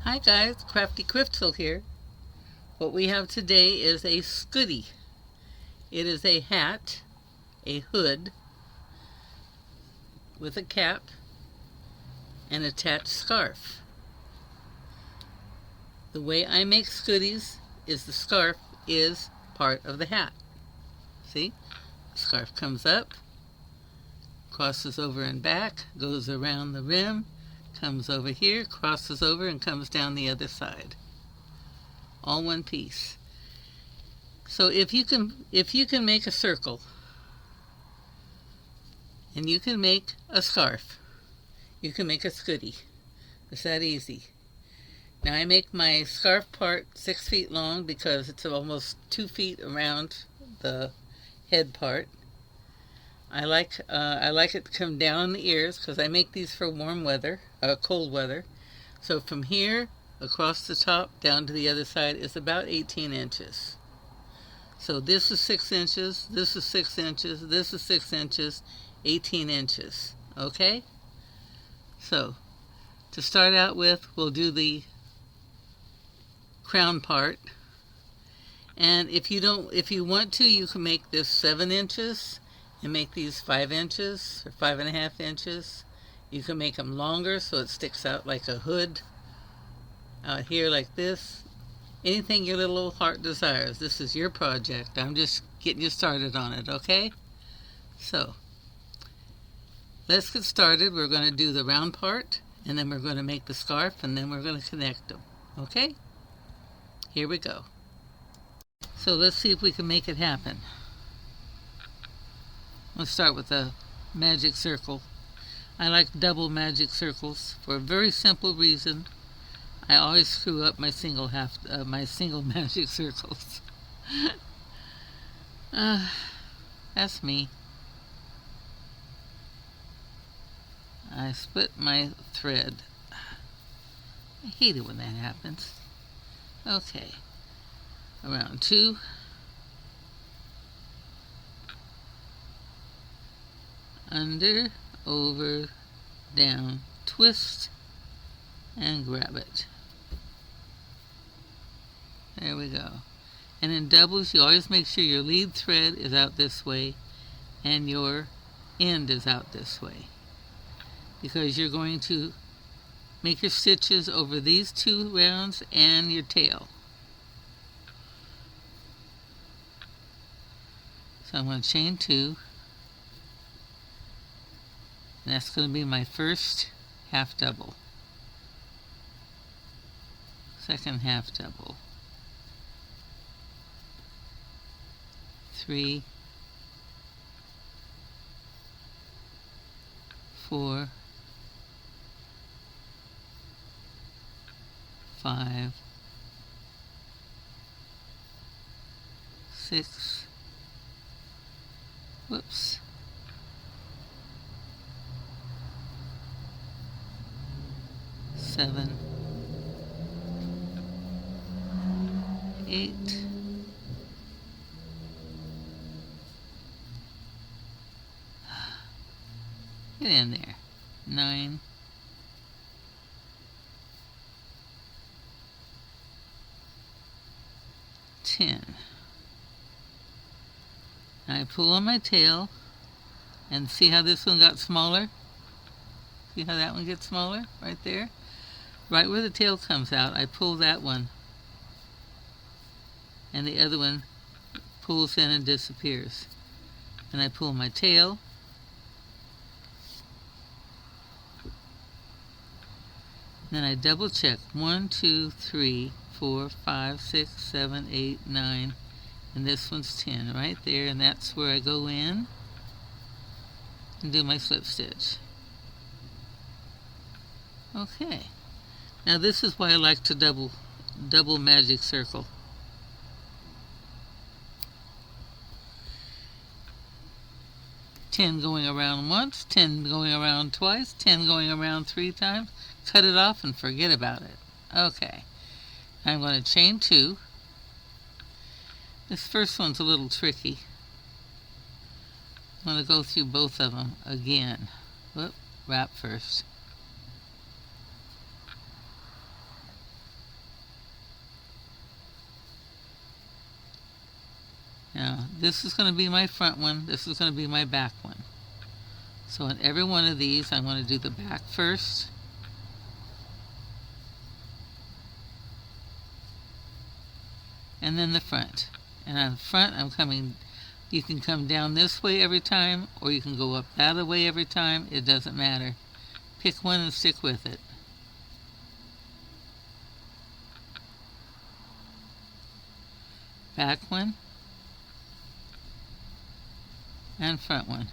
Hi guys, Crafty Crystal here. What we have today is a Scoodie. It is a hat, a hood, with a cap, and attached scarf. The way I make Scoodies is the scarf is part of the hat. See? The scarf comes up, crosses over and back, goes around the rim, comes over here, crosses over, and comes down the other side. All one piece. So if you can make a circle, and you can make a scarf, you can make a Scoodie. It's that easy. Now I make my scarf part 6 feet long because it's almost 2 feet around the head part. I like it to come down the ears because I make these for warm weather, cold weather. So from here across the top down to the other side is about 18 inches. So this is 6 inches, this is 6 inches, this is 6 inches, 18 inches. Okay? So to start out with, we'll do the crown part. And if you want to, you can make this 7 inches and make these 5 inches or 5.5 inches. You can make them longer so it sticks out like a hood out here like this. Anything your little old heart desires. This is your project. I'm just getting you started on it, okay? So let's get started. We're going to do the round part, and then we're going to make the scarf, and then we're going to connect them, okay? Here we go. So let's see if we can make it happen. Let's start with a magic circle. I like double magic circles for a very simple reason. I always screw up my single magic circles. That's me. I split my thread. I hate it when that happens. Okay. Around 2. Under, over, down, twist, and grab it. There we go. And in doubles, you always make sure your lead thread is out this way and your end is out this way, because you're going to make your stitches over these 2 rounds and your tail. So I'm going to chain 2. And that's going to be my first half double. Second half double. 3, 4, 5, 6, whoops, 7, 8, 'Get in there. 9, 10. Now I pull on my tail, and see how this one got smaller? See how that one gets smaller? Right there? Right where the tail comes out, I pull that one, and the other one pulls in and disappears. And I pull my tail, then I double check. 1, 2, 3, 4, 5, 6, 7, 8, 9, and this one's 10 right there, and that's where I go in and do my slip stitch. Okay. Now this is why I like to double magic circle. Ten going around once, 10 going around twice, 10 going around 3 times. Cut it off and forget about it. Okay. I'm going to chain 2. This first one's a little tricky. I'm going to go through both of them again. Whoop, wrap first. Now this is going to be my front one, this is going to be my back one. So on every one of these I'm going to do the back first, and then the front. And on the front I'm coming, you can come down this way every time, or you can go up that other way every time. It doesn't matter. Pick one and stick with it. Back one and front one.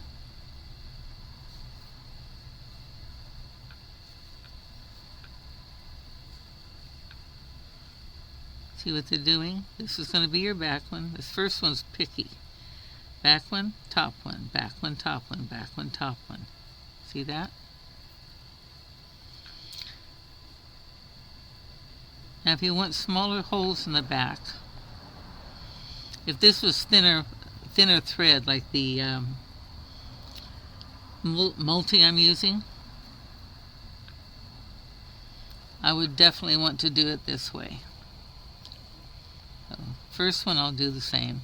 See what they're doing? This is going to be your back one. This first one's picky. Back one, top one, back one, top one, back one, top one. See that? Now if you want smaller holes in the back, if this was thinner thread like the multi I'm using, I would definitely want to do it this way. So first one I'll do the same.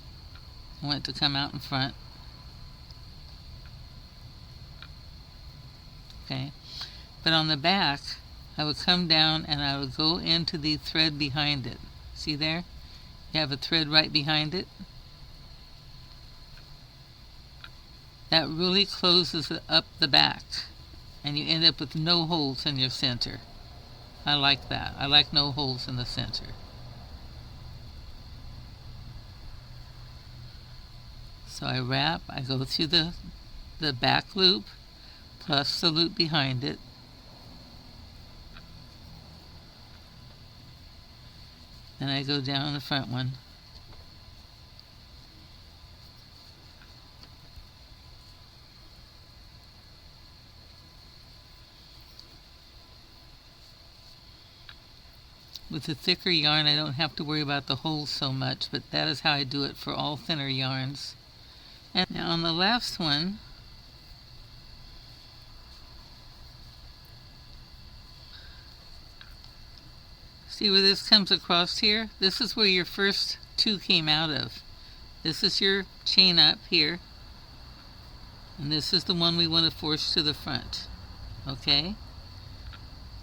I want it to come out in front. Okay, but on the back I would come down and I would go into the thread behind it. See there? You have a thread right behind it. That really closes up the back and you end up with no holes in your center. I like that. I like no holes in the center. So I wrap, I go through the back loop plus the loop behind it. Then I go down the front one. With the thicker yarn I don't have to worry about the holes so much, but that is how I do it for all thinner yarns. And now on the last one, see where this comes across here? This is where your first two came out of. This is your chain up here, and this is the one we want to force to the front. Okay?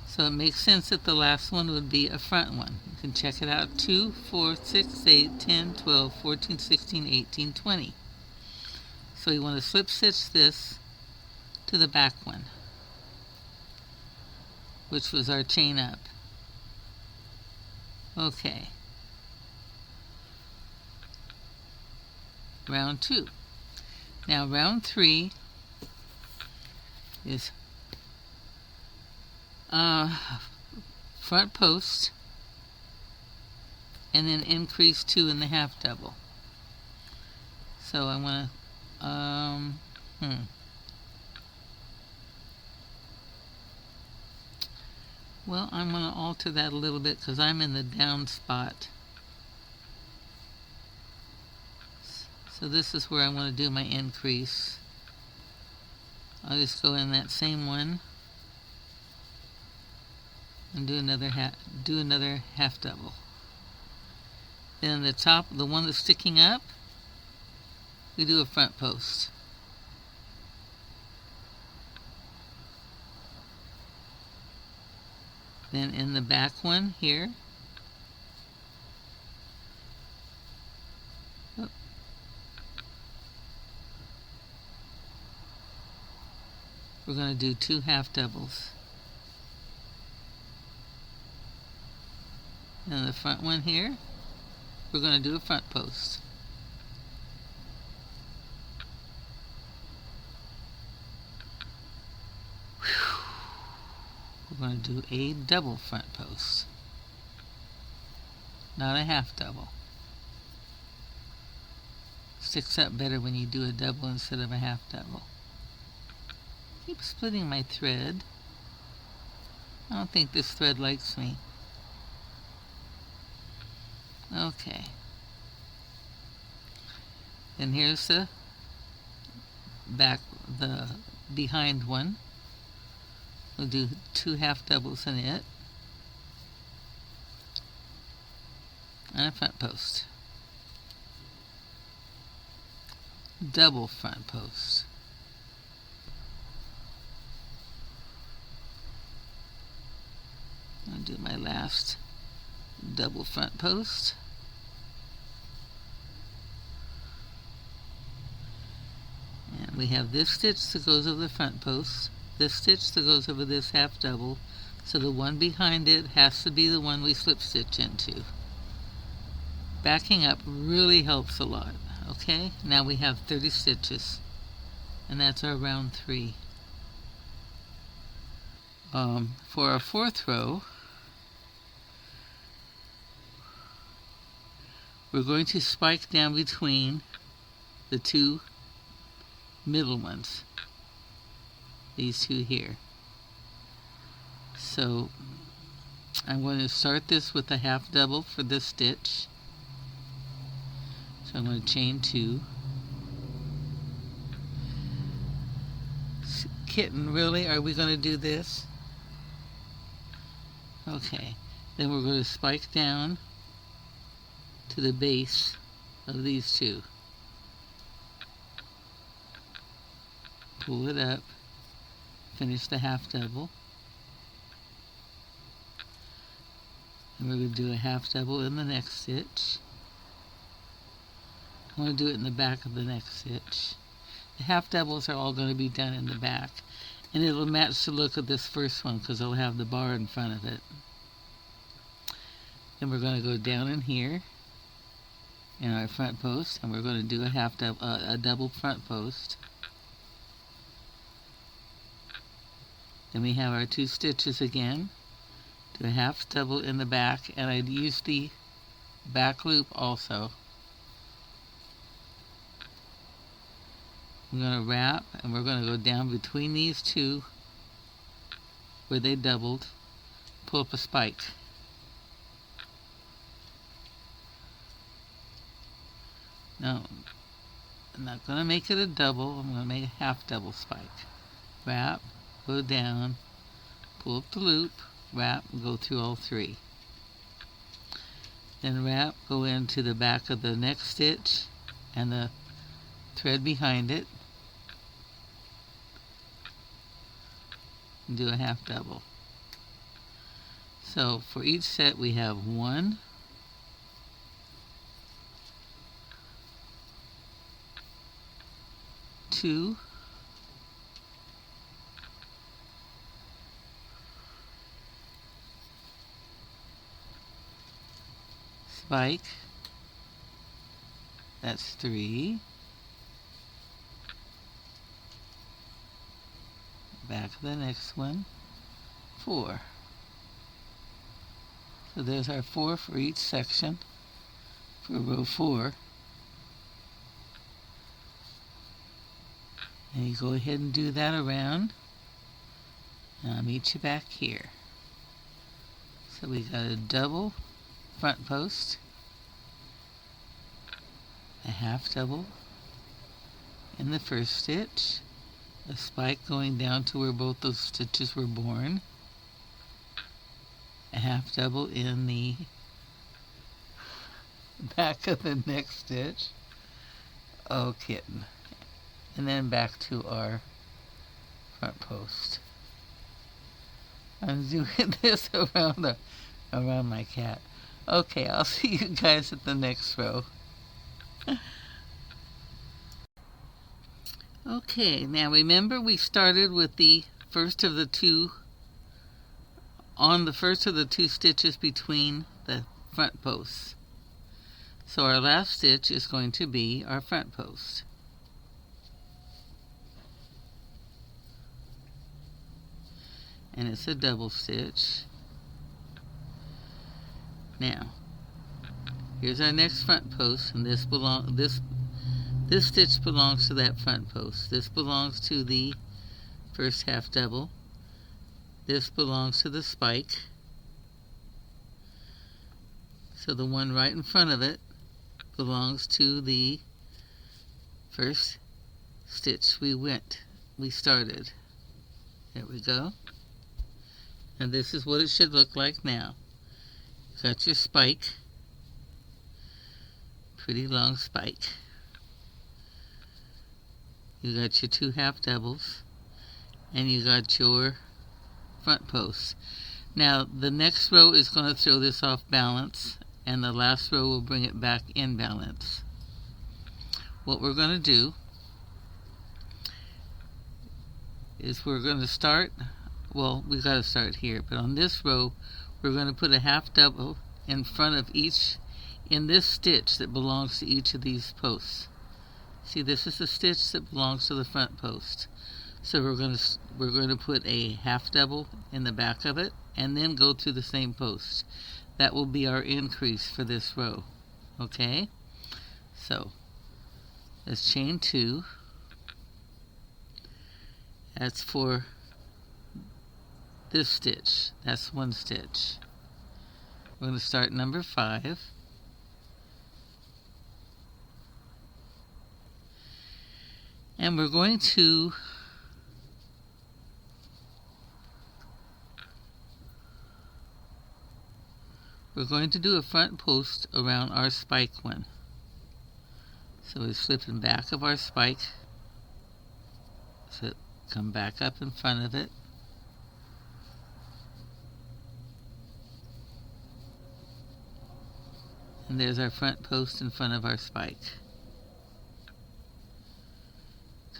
So it makes sense that the last one would be a front one. You can check it out. 2, 4, 6, 8, 10, 12, 14, 16, 18, 20. So you want to slip stitch this to the back one, which was our chain up. Okay. Round 2. Now round 3 is front post and then increase 2 in the half double. So I want to well, I'm going to alter that a little bit because I'm in the down spot. So this is where I want to do my increase. I'll just go in that same one and do another half double. Then the top, the one that's sticking up, we do a front post. Then in the back one here, we're going to do 2 half doubles. And the front one here, we're going to do a front post. We're going to do a double front post, not a half double. Sticks up better when you do a double instead of a half double. Keep splitting my thread. I don't think this thread likes me. Okay. Then here's the back, the behind one. We'll do 2 half doubles in it and a front post. double front post. I'll do my last double front post. And we have this stitch that goes over the front post, this stitch that goes over this half double, so the one behind it has to be the one we slip stitch into. Backing up really helps a lot. Okay, now we have 30 stitches, and that's our round 3. For our 4th row, we're going to spike down between the 2 middle ones, these 2 here. So I'm going to start this with a half double for this stitch. So I'm going to chain 2. Kitten, really? Are we going to do this? Okay. Then we're going to spike down to the base of these 2. Pull it up. Finish the half double. And we're going to do a half double in the next stitch. I'm going to do it in the back of the next stitch. The half doubles are all going to be done in the back, and it'll match the look of this first one because it'll have the bar in front of it. Then we're going to go down in here in our front post, and we're going to do a double front post. Then we have our 2 stitches again. Do a half double in the back, and I'd use the back loop also. I'm going to wrap, and we're going to go down between these 2 where they doubled, pull up a spike. No, I'm not going to make it a double, I'm going to make a half double spike. Wrap, go down, pull up the loop, wrap, and go through all 3. Then wrap, go into the back of the next stitch and the thread behind it, and do a half double. So for each set we have 1, 2, 'spike, that's 3, back of the next one, 4. So there's our 4 for each section for row 4. And you go ahead and do that around, and I'll meet you back here. So we got a double front post, a half double in the first stitch, a spike going down to where both those stitches were born, a half double in the back of the next stitch, oh kitten, and then back to our front post. I'm doing this around my cat. Okay, I'll see you guys at the next row. Okay, now remember we started with the first of the 2 on the first of the 2 stitches between the front posts. So our last stitch is going to be our front post. And it's a double stitch. Now, here's our next front post, and this stitch belongs to that front post. This belongs to the first half double. This belongs to the spike. So the one right in front of it belongs to the first stitch we started. There we go. And this is what it should look like now. Got your spike, pretty long spike. You got your 2 half doubles, and you got your front post. Now the next row is going to throw this off balance, and the last row will bring it back in balance. What we're going to do is we're going to start, well, we got to start here, but on this row we're going to put a half double in front of each, in this stitch that belongs to each of these posts. See, this is the stitch that belongs to the front post. So we're going to put a half double in the back of it and then go through the same post. That will be our increase for this row. Okay? So let's chain 2. That's for this stitch. That's 1 stitch. We're going to start number 5. And we're going to do a front post around our spike one. So we're slipping back of our spike. So come back up in front of it. And there's our front post in front of our spike.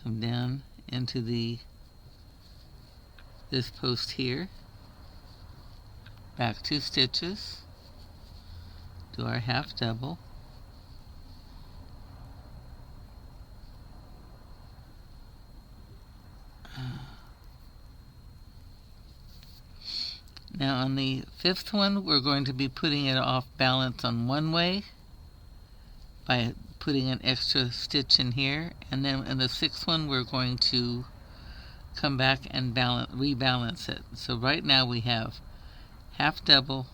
Come down into this post here. Back 2 stitches. Do our half double. Now on the 5th one, we're going to be putting it off balance on one way by putting an extra stitch in here, and then in the 6th one we're going to come back and rebalance it. So right now we have half double,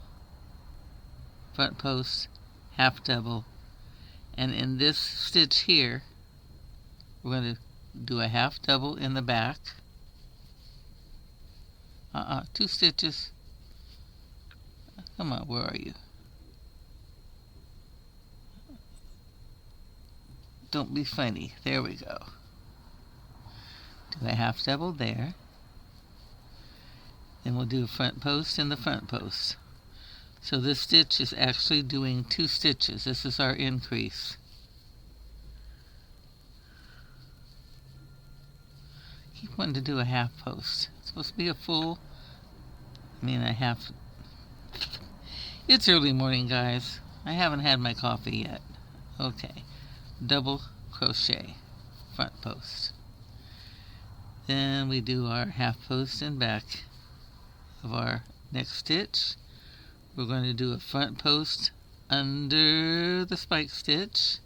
front post, half double, and in this stitch here we're going to do a half double in the back. 2 stitches. Come on, where are you? Don't be funny. There we go. Do a half double there. Then we'll do a front post and the front post. So this stitch is actually doing 2 stitches. This is our increase. Keep wanting to do a half post. It's supposed to be a full, a half. It's early morning, guys. I haven't had my coffee yet. Okay. Double crochet, front post. Then we do our half post and back of our next stitch. We're going to do a front post under the spike stitch.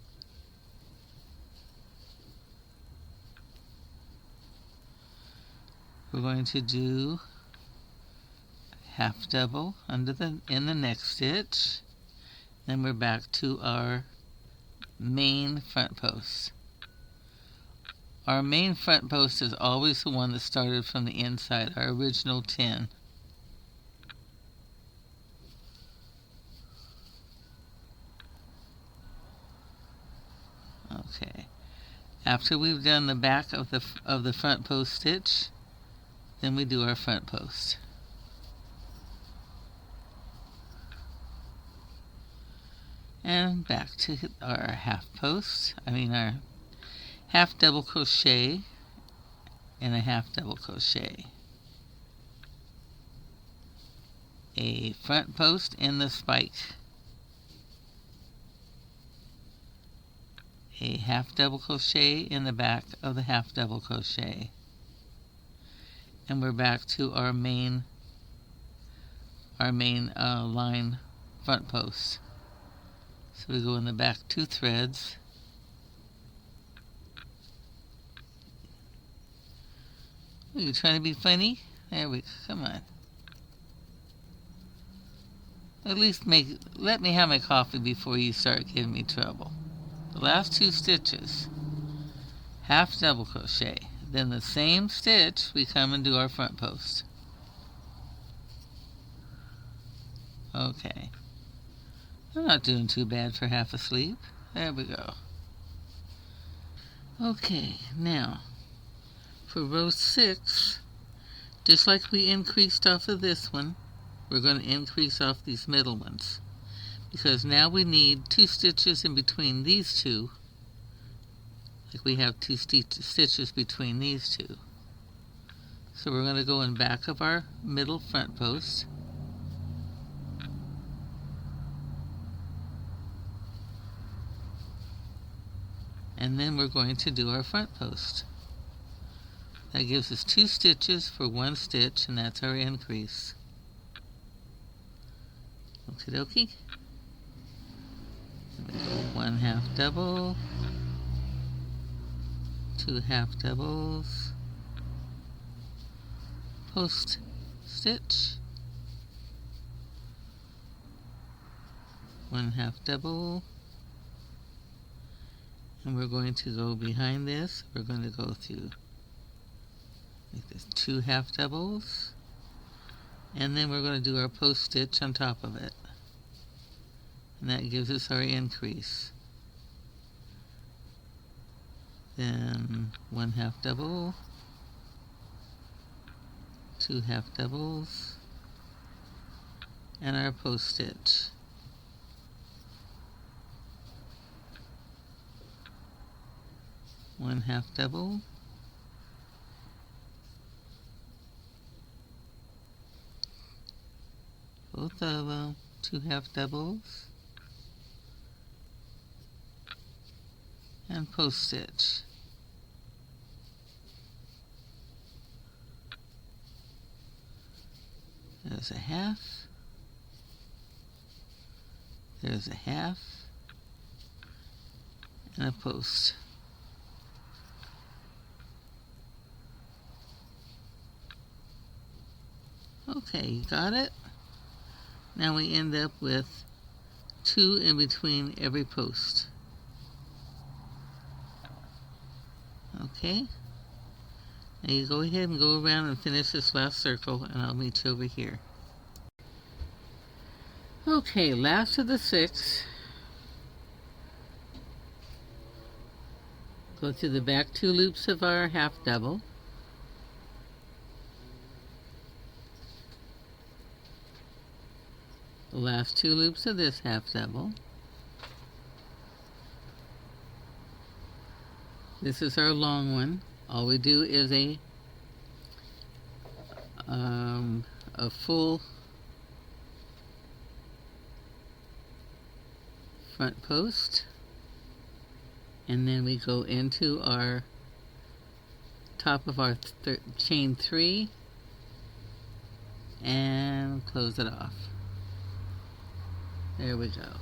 We're going to do half double in the next stitch. Then we're back to our main front post. Our main front post is always the one that started from the inside, our original 10. Okay. After we've done the back of the front post stitch, then we do our front post. And back to our half post, our half double crochet and a half double crochet. A front post in the spike. A half double crochet in the back of the half double crochet. And we're back to our main line front post. So we go in the back 2 threads. Are you trying to be funny? There we go. Come on. At least let me have my coffee before you start giving me trouble. The last 2 stitches, half double crochet. Then the same stitch, we come and do our front post. Okay. I'm not doing too bad for half asleep. There we go. Okay, now for row 6, just like we increased off of this one, we're going to increase off these middle ones, because now we need 2 stitches in between these two, like we have 2 stitches between these two. So we're going to go in back of our middle front post, and then we're going to do our front post. That gives us 2 stitches for 1 stitch, and that's our increase. Okie dokie. We go 1 half double, 2 half doubles, post stitch, 1 half double, and we're going to go behind this. We're going to go through like this 2 half doubles, and then we're going to do our post stitch on top of it, and that gives us our increase. Then 1 half double, 2 half doubles, and our post stitch. One half double, both of them, 2 half doubles, and post stitch. There's a half, there's a half, and a post. Okay, you got it? Now we end up with 2 in between every post. Okay? Now you go ahead and go around and finish this last circle, and I'll meet you over here. Okay, last of the 6. Go through the back 2 loops of our half double. The last 2 loops of this half double. This is our long one. All we do is a full front post, and then we go into our top of our chain 3 and close it off. There we go.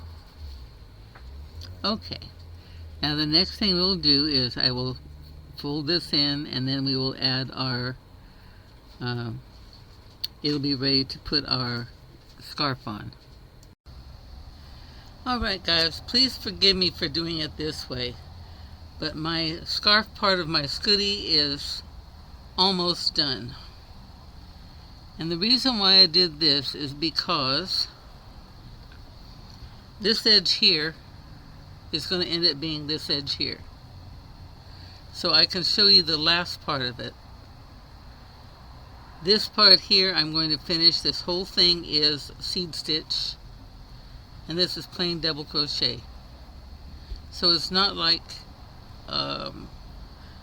Okay, now the next thing we'll do is I will fold this in, and then we will add our it'll be ready to put our scarf on. Alright guys, please forgive me for doing it this way, but my scarf part of my Scoodie is almost done. And the reason why I did this is because this edge here is going to end up being this edge here. So I can show you the last part of it. This part here I'm going to finish. This whole thing is seed stitch, and this is plain double crochet. So it's not like I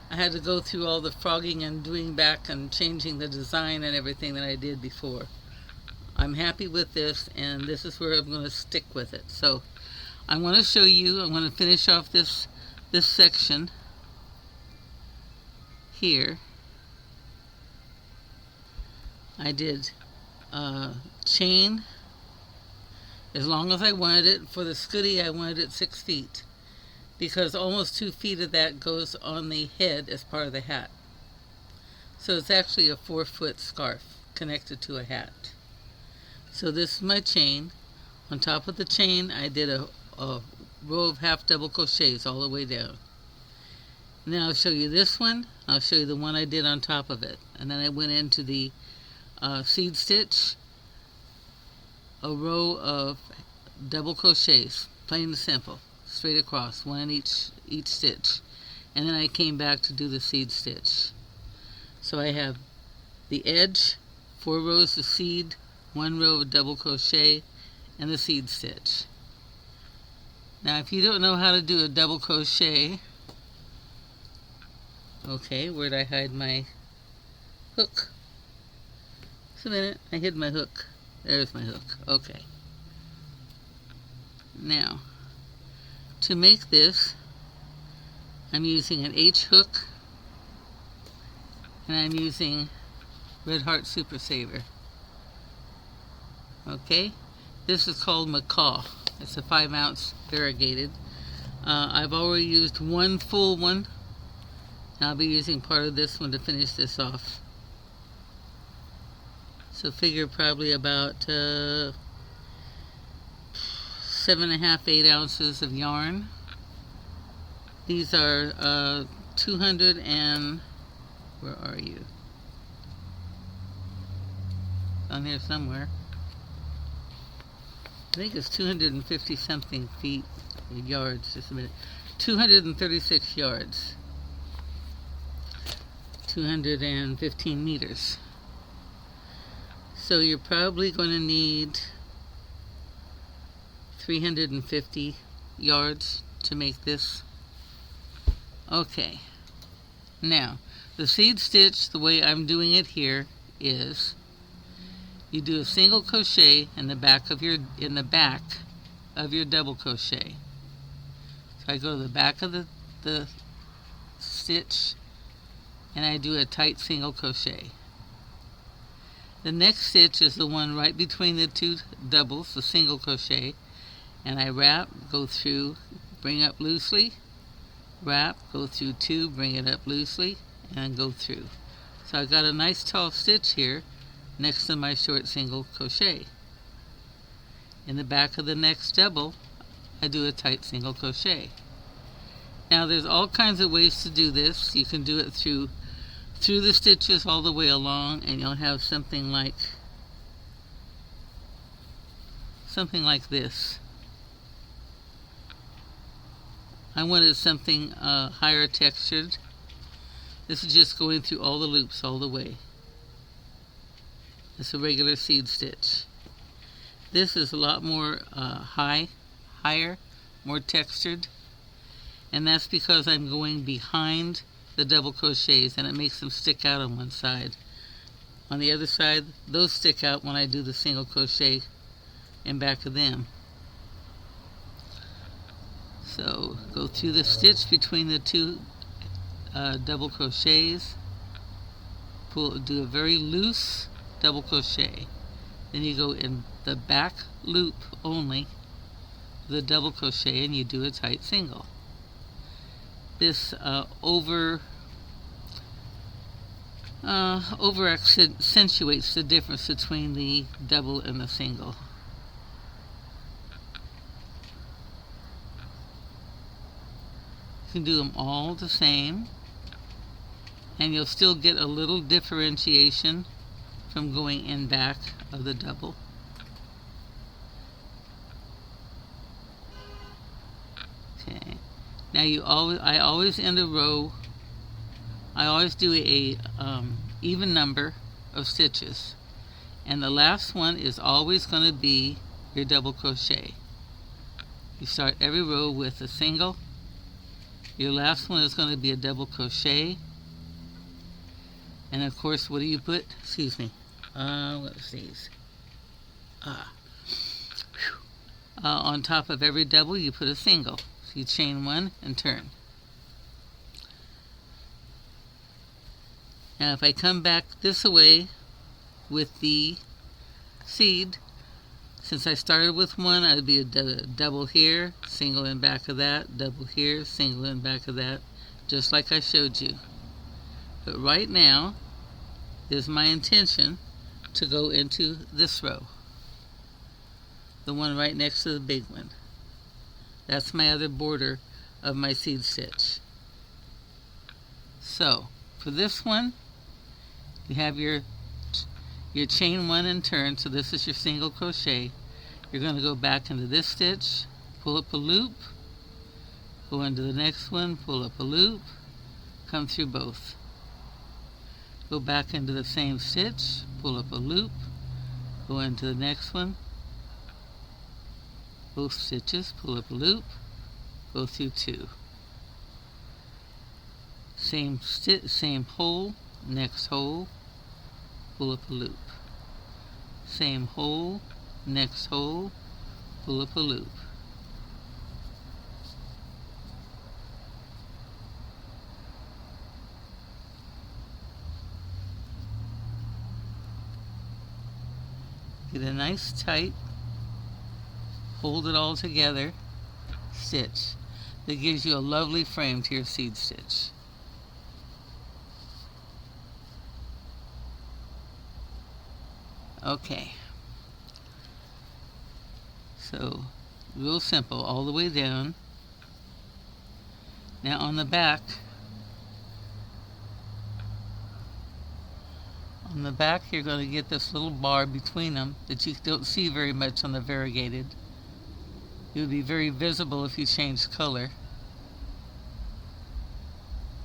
had to go through all the frogging and doing back and changing the design and everything that I did before. I'm happy with this, and this is where I'm going to stick with it. So I want to show you, I'm going to finish off this section here. I did chain as long as I wanted it. For the Scoodie I wanted it 6 feet, because almost 2 feet of that goes on the head as part of the hat. So it's actually a 4-foot scarf connected to a hat. So this is my chain. On top of the chain I did a row of half double crochets all the way down. Now I'll show you this one. I'll show you the one I did on top of it. And then I went into the seed stitch, a row of double crochets, plain and simple, straight across, one in each stitch. and then I came back to do the seed stitch. So I have the edge, 4 rows of seed, 1 row of double crochet, and the seed stitch. Now if you don't know how to do a double crochet, okay, where'd I hide my hook? Just a minute, I hid my hook. There's my hook. Okay. Now, to make this, I'm using an H hook, and I'm using Red Heart Super Saver. Okay, this is called macaw. It's a 5-ounce variegated. I've already used one full one, and I'll be using part of this one to finish this off. So figure probably about 7.5, 8 ounces of yarn. These are 200 and, where are you? On here somewhere. I think it's 250 something feet, yards, just a minute. 236 yards. 215 meters. So you're probably going to need 350 yards to make this. Okay. Now, the seed stitch, the way I'm doing it here is you do a single crochet in the back of your double crochet. So I go to the back of the stitch and I do a tight single crochet. The next stitch is the one right between the two doubles, the single crochet, and I wrap, go through, bring up loosely, wrap, go through 2, bring it up loosely, and go through. So I've got a nice tall stitch here next to my short single crochet. In the back of the next double, I do a tight single crochet. Now there's all kinds of ways to do this. You can do it through the stitches all the way along, and you'll have something like this. I wanted something higher textured. This is just going through all the loops all the way. It's a regular seed stitch. This is a lot more higher, more textured, and that's because I'm going behind the double crochets, and it makes them stick out on one side. On the other side, those stick out when I do the single crochet in back of them. So go through the stitch between the two double crochets, do a very loose double crochet, then you go in the back loop only, the double crochet, and you do a tight single. This over accentuates the difference between the double and the single. You can do them all the same, and you'll still get a little differentiation from going in back of the double. Okay. Now I always end a row. I always do a even number of stitches, and the last one is always going to be your double crochet. You start every row with a single. Your last one is going to be a double crochet, and of course, what do you put? Excuse me. Let's see. On top of every double, you put a single. So you chain 1 and turn. Now, if I come back this way with the seed, since I started with 1, I would be a double here, single in back of that, double here, single in back of that, just like I showed you. But right now is my intention to go into this row, the one right next to the big one. That's my other border of my seed stitch. So for this one, you have your chain 1 and turn. So this is your single crochet. You're going to go back into this stitch, pull up a loop, go into the next one, pull up a loop, come through both. Go back into the same stitch, pull up a loop, go into the next one, both stitches, pull up a loop, go through 2. Same stitch, same hole, next hole, pull up a loop. Same hole, next hole, pull up a loop. Get a nice tight, hold it all together stitch that gives you a lovely frame to your seed stitch. Okay, so real simple all the way down. Now on the back, you're going to get this little bar between them that you don't see very much on the variegated. It would be very visible if you changed color.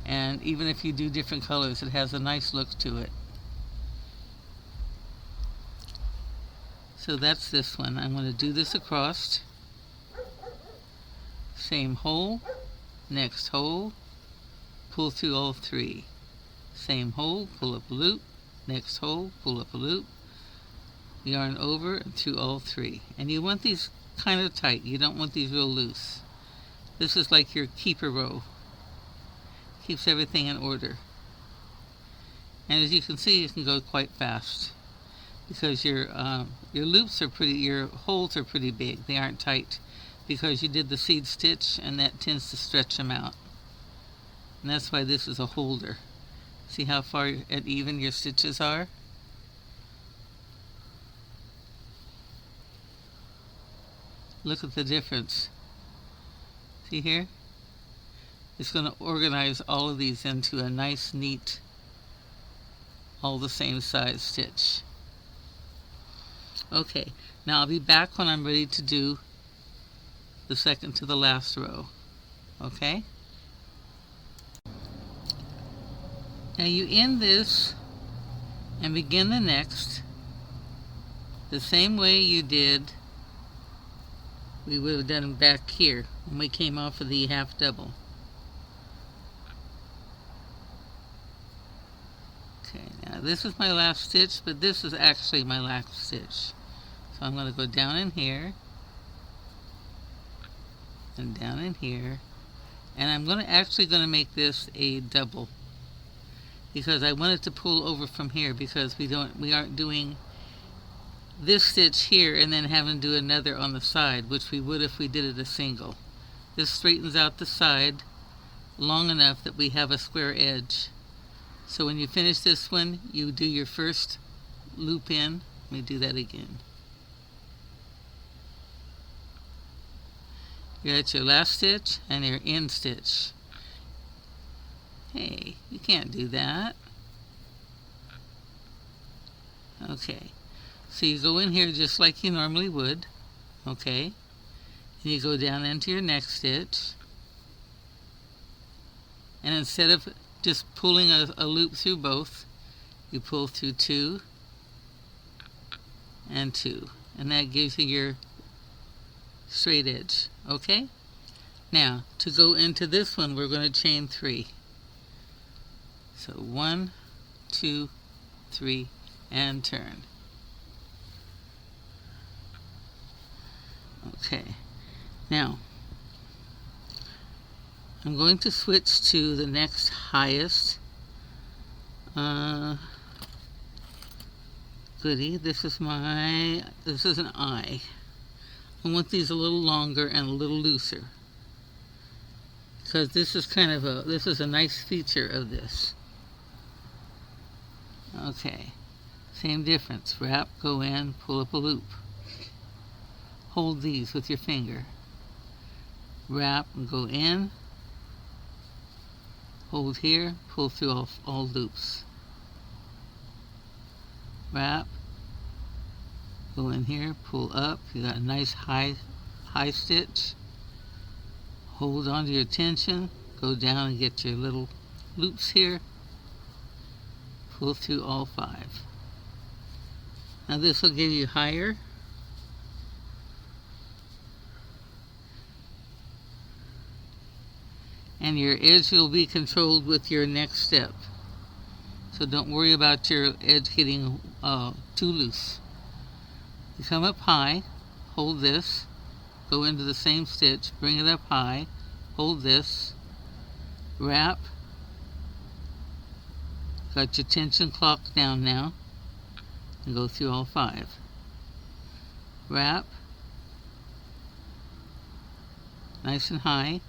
And even if you do different colors, it has a nice look to it. So that's this one. I'm going to do this across. Same hole, next hole, pull through all 3. Same hole, pull up a loop, next hole, pull up a loop, yarn over and through all 3. And you want these kind of tight. You don't want these real loose. This is like your keeper row. Keeps everything in order. And as you can see, you can go quite fast because your loops are pretty, your holes are pretty big. They aren't tight because you did the seed stitch, and that tends to stretch them out. And that's why this is a holder. See how far at even your stitches are? Look at the difference. See here? It's going to organize all of these into a nice, neat, all the same size stitch. Okay, now I'll be back when I'm ready to do the second to the last row. Okay? Now you end this and begin the next the same way you did, we would have done back here when we came off of the half double. Okay, now this is my last stitch, but this is actually my last stitch. So I'm going to go down in here and down in here, and I'm actually going to make this a double because I wanted to pull over from here because we aren't doing this stitch here and then having to do another on the side, which we would if we did it a single. This straightens out the side long enough that we have a square edge. So when you finish this one, you do your first loop in. Let me do that again. You're at your last stitch and your end stitch. Hey, you can't do that. Okay, so you go in here just like you normally would, okay? And you go down into your next stitch. And instead of just pulling a loop through both, you pull through 2 and 2. And that gives you your straight edge, okay? Now, to go into this one, we're going to chain 3. So 1, 2, 3, and turn. Okay, now I'm going to switch to the next highest. Goodie, this is an I. I want these a little longer and a little looser because this is a nice feature of this. Okay, same difference. Wrap, go in, pull up a loop. Hold these with your finger. Wrap and go in. Hold here, pull through all loops. Wrap, go in here, pull up. You got a nice high stitch. Hold on to your tension, go down and get your little loops here, pull through all 5. Now this will give you higher, and your edge will be controlled with your next step. So don't worry about your edge getting too loose. You come up high, hold this, go into the same stitch, bring it up high, hold this, wrap, got your tension clock down now, and go through all 5. Wrap, nice and high,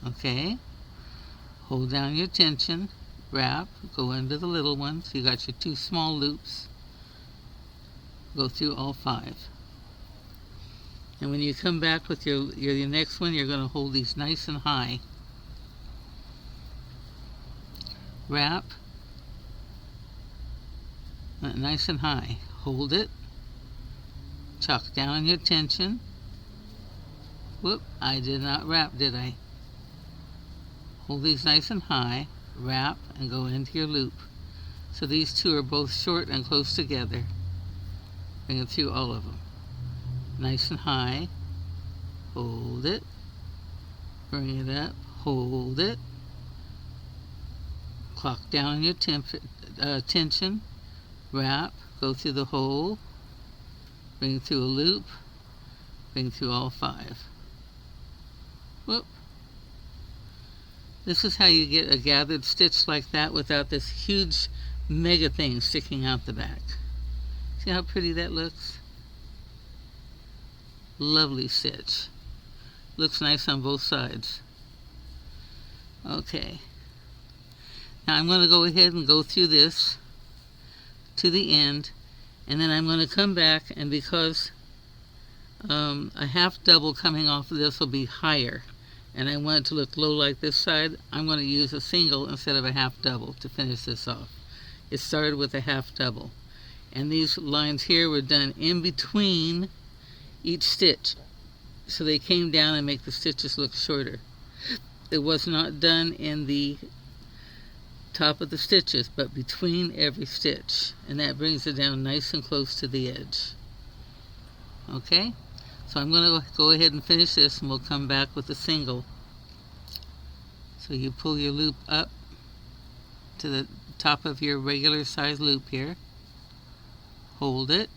okay, hold down your tension, wrap, go into the little ones, you got your 2 small loops, go through all 5. And when you come back with your next one, you're going to hold these nice and high. Wrap, nice and high, hold it, chalk down your tension. Whoop, I did not wrap, did I? Hold these nice and high, wrap, and go into your loop. So these 2 are both short and close together. Bring it through all of them. Nice and high, hold it, bring it up, hold it, clock down your tension, wrap, go through the hole, bring it through a loop, bring through all 5. Whoop. This is how you get a gathered stitch like that without this huge mega thing sticking out the back. See how pretty that looks? Lovely stitch. Looks nice on both sides. Okay. Now I'm going to go ahead and go through this to the end, and then I'm going to come back, and because a half double coming off of this will be higher, and I want it to look low like this side, I'm going to use a single instead of a half double to finish this off. It started with a half double, and these lines here were done in between each stitch, so they came down and make the stitches look shorter. It was not done in the top of the stitches, but between every stitch, and that brings it down nice and close to the edge. Okay, so I'm going to go ahead and finish this, and we'll come back with a single. So you pull your loop up to the top of your regular size loop here, hold it,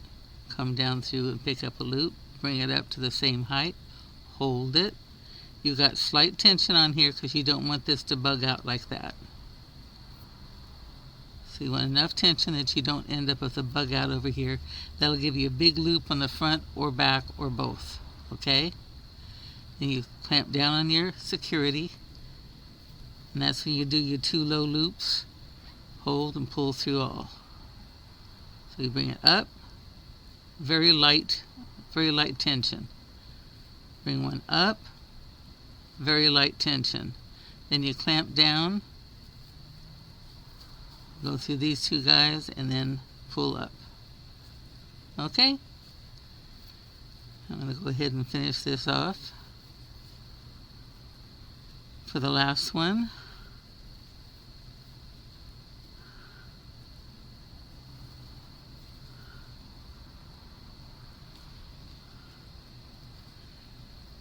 come down through and pick up a loop, bring it up to the same height, hold it. You got slight tension on here because you don't want this to bug out like that. So you want enough tension that you don't end up with a bug out over here. That'll give you a big loop on the front or back or both. Okay? Then you clamp down on your security, and that's when you do your 2 low loops. Hold and pull through all. So you bring it up, very light tension. Bring one up, very light tension. Then you clamp down, go through these 2 guys, and then pull up. Okay? I'm going to go ahead and finish this off. For the last one,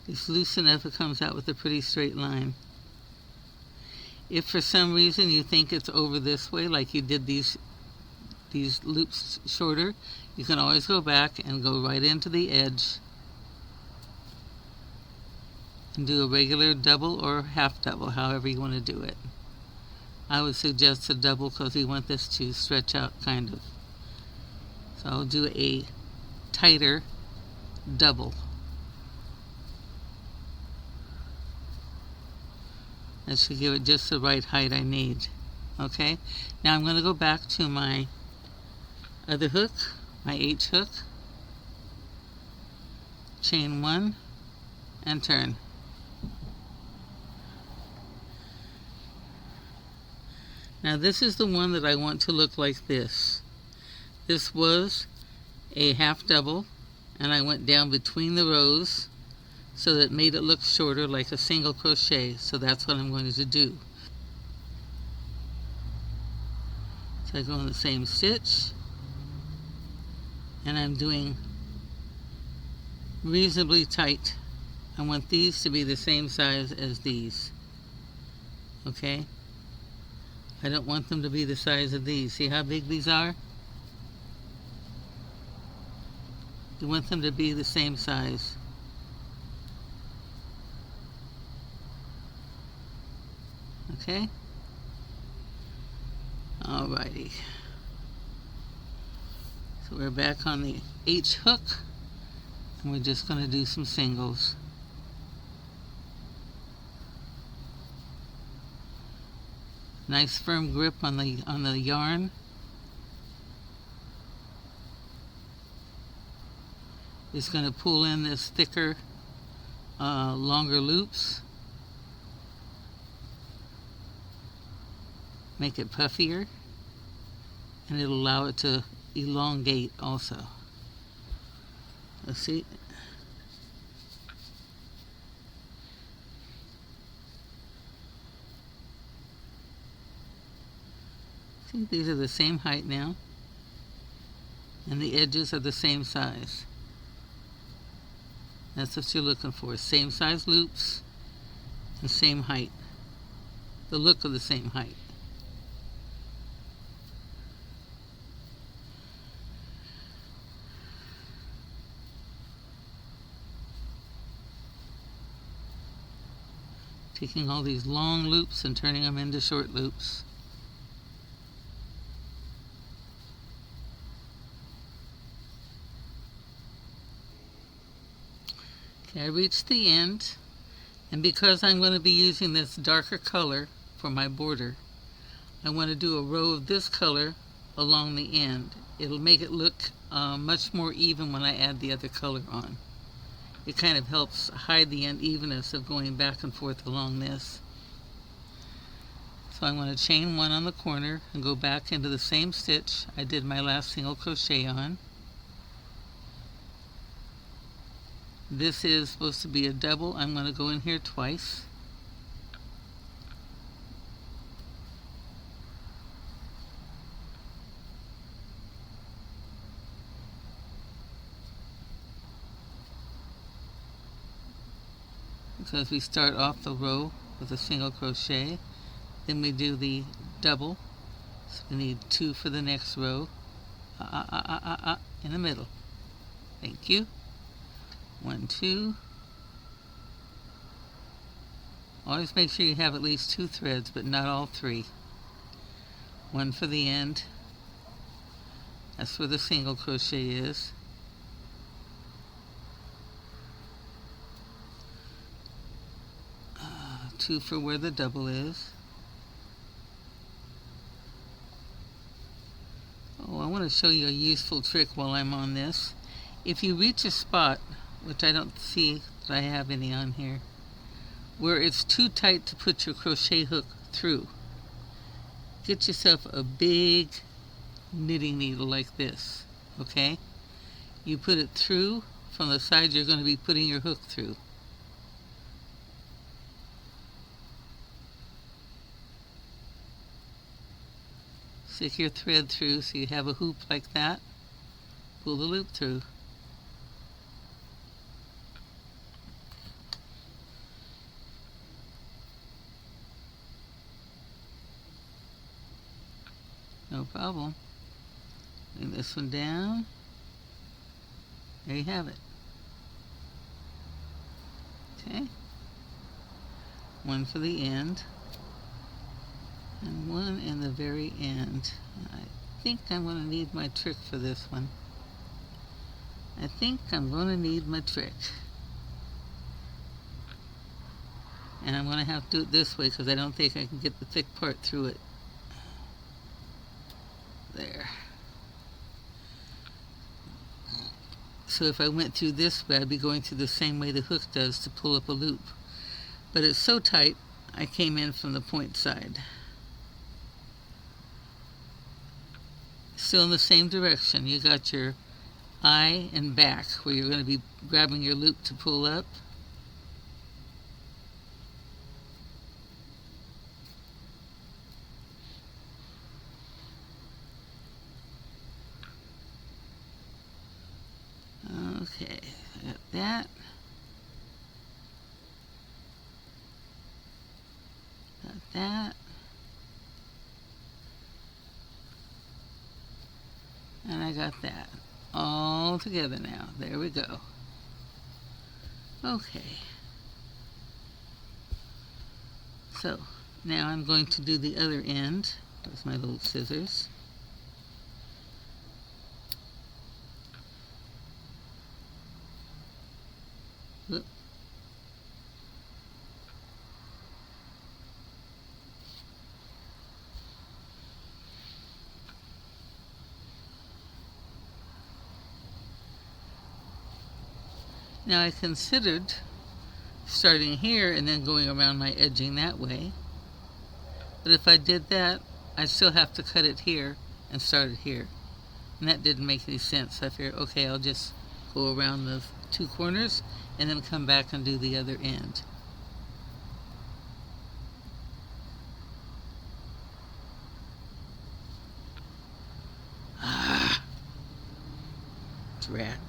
it's loose enough it comes out with a pretty straight line. If for some reason you think it's over this way, like you did these loops shorter, you can always go back and go right into the edge and do a regular double or half double, however you want to do it. I would suggest a double because we want this to stretch out kind of. So I'll do a tighter double. That should give it just the right height I need. Okay, now I'm going to go back to my other hook, my H hook, chain 1 and turn. Now this is the one that I want to look like this. This was a half double, and I went down between the rows so that it made it look shorter like a single crochet. So that's what I'm going to do. So I go in the same stitch, and I'm doing reasonably tight. I want these to be the same size as these. Okay? I don't want them to be the size of these. See how big these are? You want them to be the same size. Okay? Alrighty. So we're back on the H hook, and we're just going to do some singles. Nice firm grip on the yarn. It's going to pull in this thicker, longer loops. Make it puffier, and it'll allow it to elongate also. Let's see. See, these are the same height now, and the edges are the same size. That's what you're looking for. Same size loops and same height. The look of the same height. Taking all these long loops and turning them into short loops. Okay, I reached the end, and because I'm going to be using this darker color for my border, I want to do a row of this color along the end. It'll make it look much more even when I add the other color on. It kind of helps hide the unevenness of going back and forth along this. So I'm going to chain one on the corner and go back into the same stitch I did my last single crochet on. This is supposed to be a double. I'm going to go in here twice. So as we start off the row with a single crochet, then we do the double. So we need 2 for the next row. In the middle. Thank you. 1, 2. Always make sure you have at least 2 threads, but not all 3. 1 for the end. That's where the single crochet is. Two for where the double is. Oh, I want to show you a useful trick while I'm on this. If you reach a spot, which I don't see that I have any on here, where it's too tight to put your crochet hook through, get yourself a big knitting needle like this, okay? You put it through from the side you're going to be putting your hook through. Stick your thread through so you have a hoop like that. Pull the loop through. No problem. Bring this one down. There you have it. Okay. One for the end. And one in the very end. I think I'm going to need my trick for this one. I think I'm going to need my trick. And I'm going to have to do it this way because I don't think I can get the thick part through it. There. So if I went through this way, I'd be going through the same way the hook does to pull up a loop. But it's so tight, I came in from the point side. Still in the same direction. You got your eye and back where you're going to be grabbing your loop to pull up. that. Got that. And I got that. All together now. There we go. Okay. So, now I'm going to do the other end. There's my little scissors. Whoop. Now I considered starting here and then going around my edging that way. But if I did that, I'd still have to cut it here and start it here. And that didn't make any sense. I figured, okay, I'll just go around the two corners and then come back and do the other end. Ah, drat.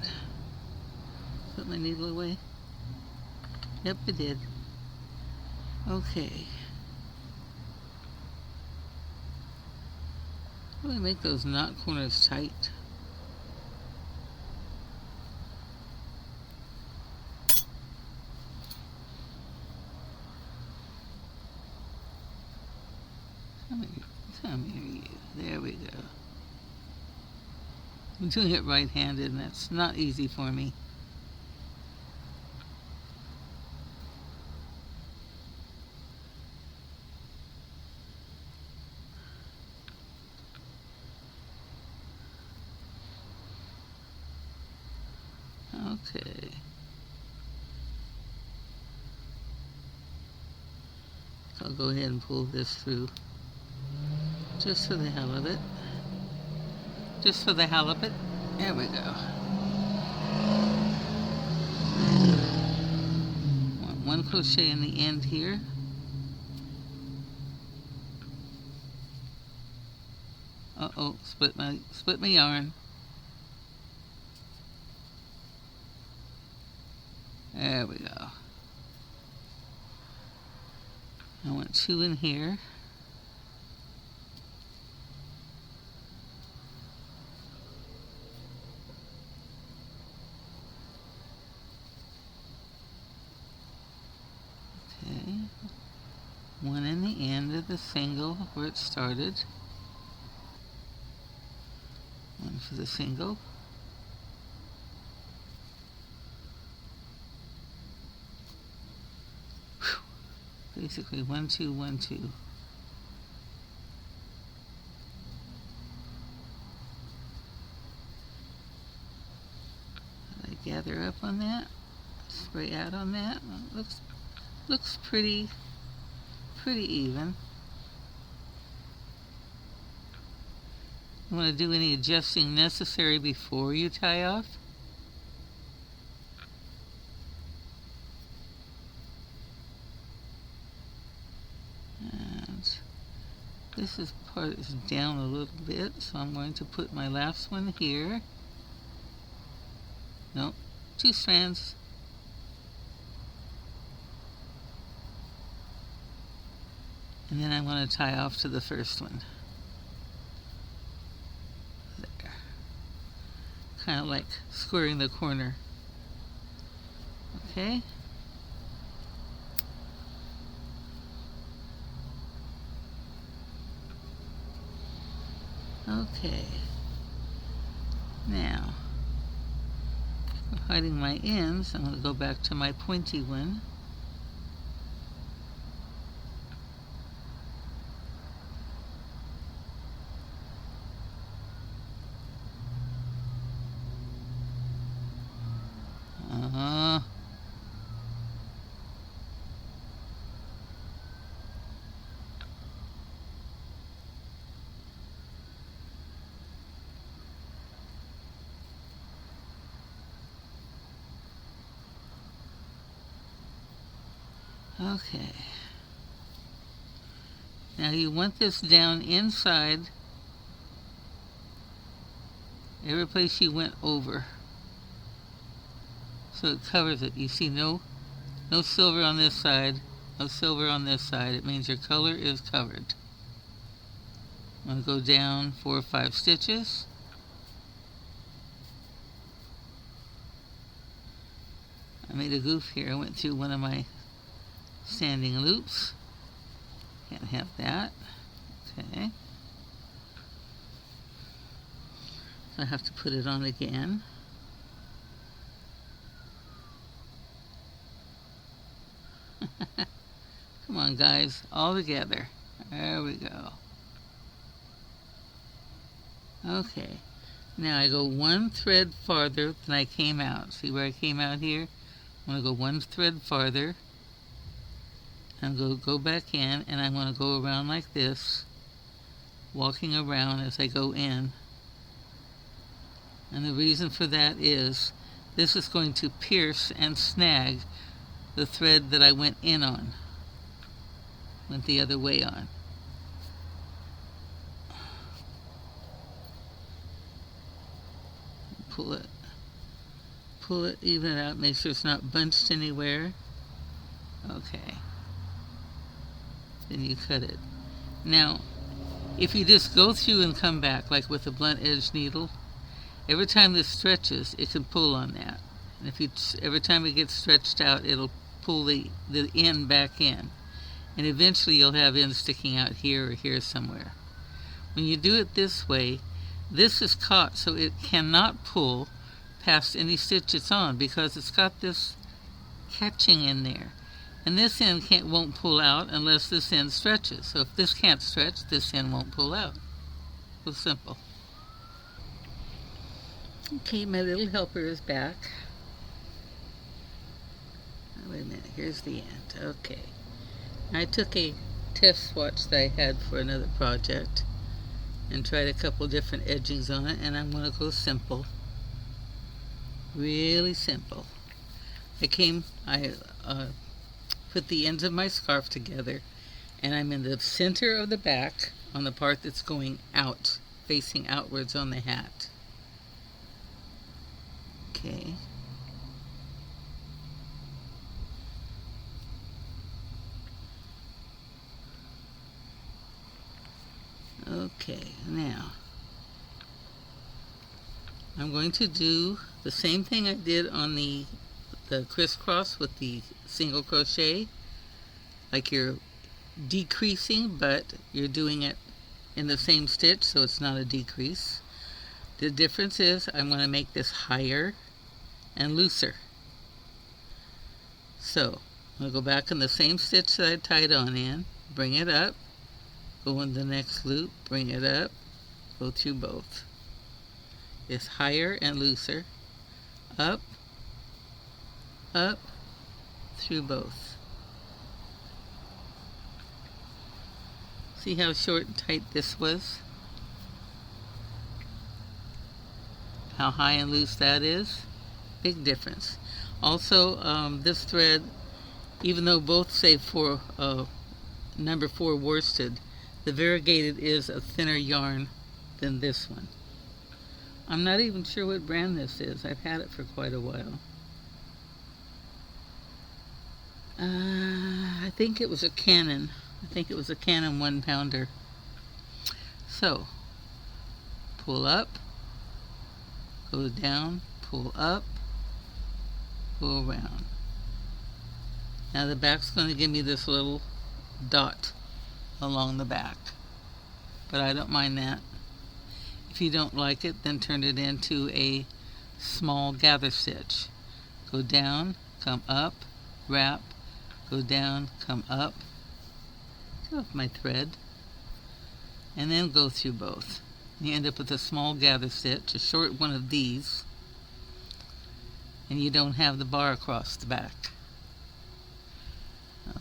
Put my needle away. Yep, I did. Okay. Really make those knot corners tight. Come here, you. There we go. I'm doing it right-handed, and that's not easy for me. Okay. So I'll go ahead and pull this through. Just for the hell of it. Just for the hell of it. There we go. One crochet in the end here. Uh-oh, split my yarn. There we go. I want two in here. Okay. One in the end of the single where it started. One for the single. Basically 1, 2, 1, 2. I gather up on that, spray out on that. Well, looks pretty even. You want to do any adjusting necessary before you tie off? This part is down a little bit, so I'm going to put my last one here. Nope, 2 strands. And then I want to tie off to the first one. There. Kind of like squaring the corner. Okay. Okay, now, for hiding my ends, I'm going to go back to my pointy one. Okay. Now you want this down inside every place you went over. so it covers it. You see no silver on this side, no silver on this side. It means your color is covered. I'm going to go down 4 or 5 stitches. I made a goof here. I went through one of my standing loops. Can't have that. Okay. So I have to put it on again. Come on, guys, all together. There we go. Okay, now I go 1 thread farther than I came out. See where I came out here? I'm going to go 1 thread farther. I'm going to go back in, and I'm going to go around like this, walking around as I go in. And the reason for that is this is going to pierce and snag the thread that I went in on. Went the other way on. Pull it, even it out, make sure it's not bunched anywhere. Okay. Then you cut it. Now, if you just go through and come back, like with a blunt edge needle, every time this stretches, it can pull on that. And if you, every time it gets stretched out, it'll pull the end back in. And eventually you'll have ends sticking out here or here somewhere. When you do it this way, this is caught so it cannot pull past any stitch it's on because it's got this catching in there. And this end won't pull out unless this end stretches. So if this can't stretch, this end won't pull out. It's simple. Okay, my little helper is back. Oh, wait a minute, here's the end. Okay. I took a test swatch that I had for another project and tried a couple different edgings on it, and I'm going to go simple. Really simple. I put the ends of my scarf together, and I'm in the center of the back on the part that's going out, facing outwards on the hat. Okay. Okay, now I'm going to do the same thing I did on the crisscross with the single crochet. Like you're decreasing, but you're doing it in the same stitch, so it's not a decrease. The difference is I'm going to make this higher and looser. So I'm going to go back in the same stitch that I tied on in, bring it up, go in the next loop, bring it up, go through both. It's higher and looser, up, up, through both. See how short and tight this was? How high and loose that is? Big difference. Also, this thread, even though both say for number 4 worsted, the variegated is a thinner yarn than this one. I'm not even sure what brand this is. I've had it for quite a while. I think it was a Canon. I think it was a Canon 1-pounder. So, pull up, go down, pull up, go around. Now the back's going to give me this little dot along the back, but I don't mind that. If you don't like it, then turn it into a small gather stitch. Go down, come up, wrap, go down, come up, get off my thread, and then go through both. You end up with a small gather stitch, a short one of these, and you don't have the bar across the back.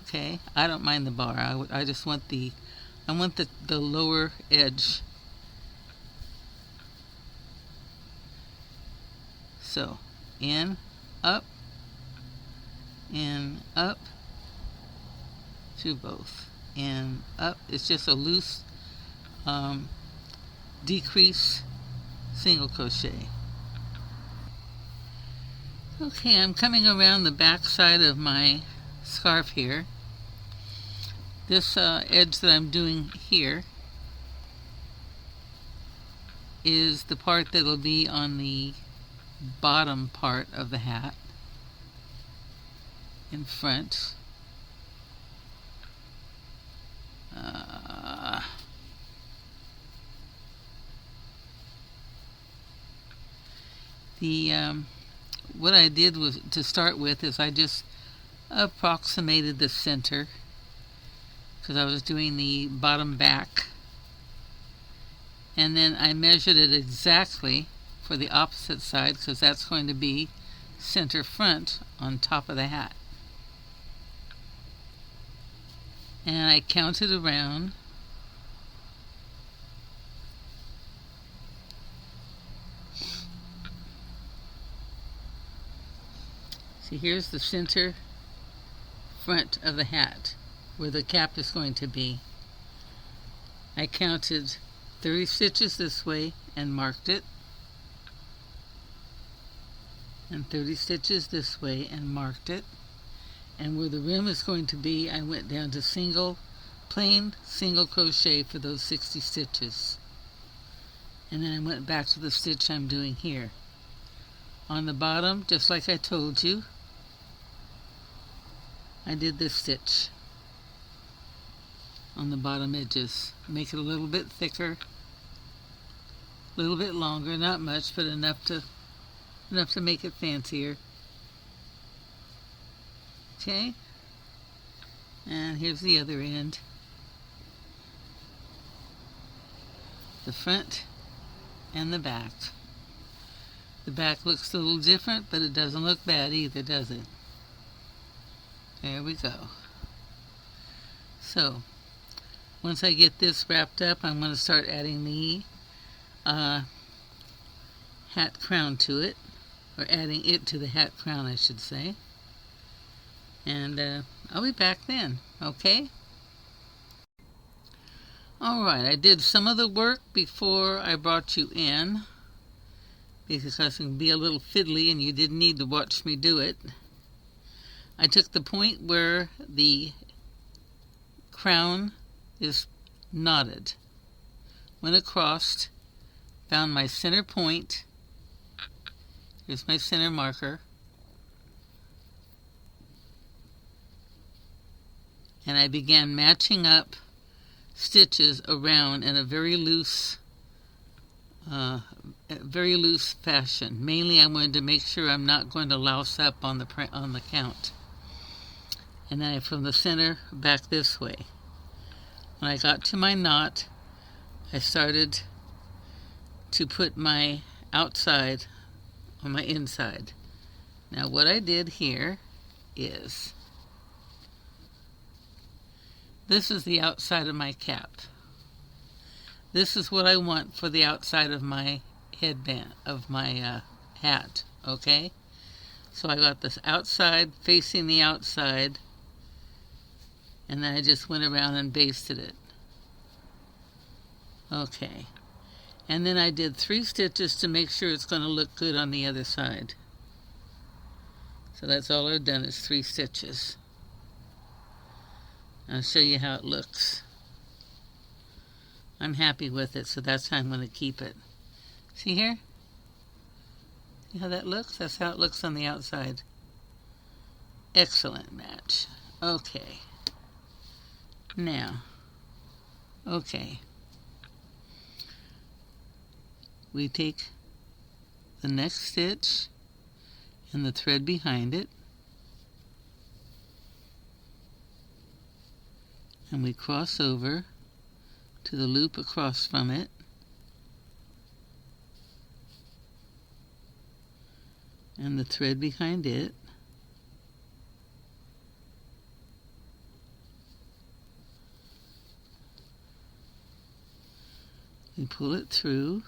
Okay, I don't mind the bar. I just want the lower edge. So, in, up, through both. In, up. It's just a loose decrease single crochet. Okay, I'm coming around the back side of my scarf here. This edge that I'm doing here is the part that'll be on the bottom part of the hat in front. What I did was, to start with, is I just approximated the center because I was doing the bottom back, and then I measured it exactly for the opposite side because that's going to be center front on top of the hat. And I counted around. See, here's the center front of the hat where the cap is going to be. I counted 30 stitches this way and marked it, and 30 stitches this way and marked it, and where the rim is going to be, I went down to plain single crochet for those 60 stitches, and then I went back to the stitch I'm doing here. On the bottom, just like I told you, I did this stitch on the bottom edges. Make it a little bit thicker, a little bit longer, not much, but enough to make it fancier. Okay, and here's the other end. The front and the back. The back looks a little different, but it doesn't look bad either, does it? There we go. So, once I get this wrapped up, I'm going to start adding the hat crown to it, or adding it to the hat crown, I should say. And I'll be back then, okay? Alright, I did some of the work before I brought you in, because it can be a little fiddly and you didn't need to watch me do it. I took the point where the crown is knotted, went across, found my center point. Here's my center marker, and I began matching up stitches around in a very loose fashion. Mainly I wanted to make sure I'm not going to louse up on the count. And then from the center back this way. When I got to my knot, I started to put my outside on my inside. Now what I did here is, this is the outside of my cap. This is what I want for the outside of my headband, of my hat, okay? So I got this outside facing the outside, and then I just went around and basted it. Okay. And then I did 3 stitches to make sure it's going to look good on the other side. So that's all I've done, is 3 stitches. I'll show you how it looks. I'm happy with it, so that's how I'm going to keep it. See here? See how that looks? That's how it looks on the outside. Excellent match. Okay. Now, okay. We take the next stitch and the thread behind it, and we cross over to the loop across from it, and the thread behind it, we pull it through,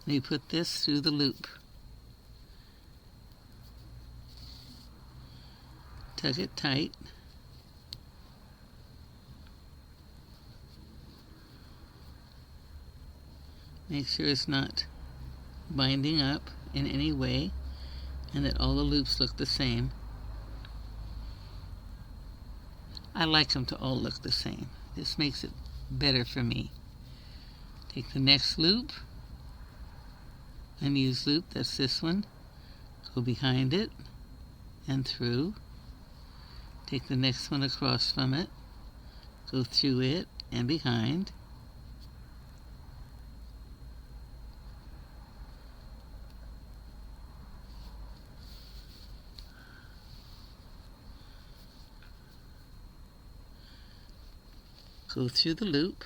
and we put this through the loop. Tug it tight. Make sure it's not binding up in any way. and that all the loops look the same. I like them to all look the same. This makes it better for me. Take the next loop, unused loop, that's this one, go behind it and through. Take the next one across from it, go through it and behind. Go through the loop.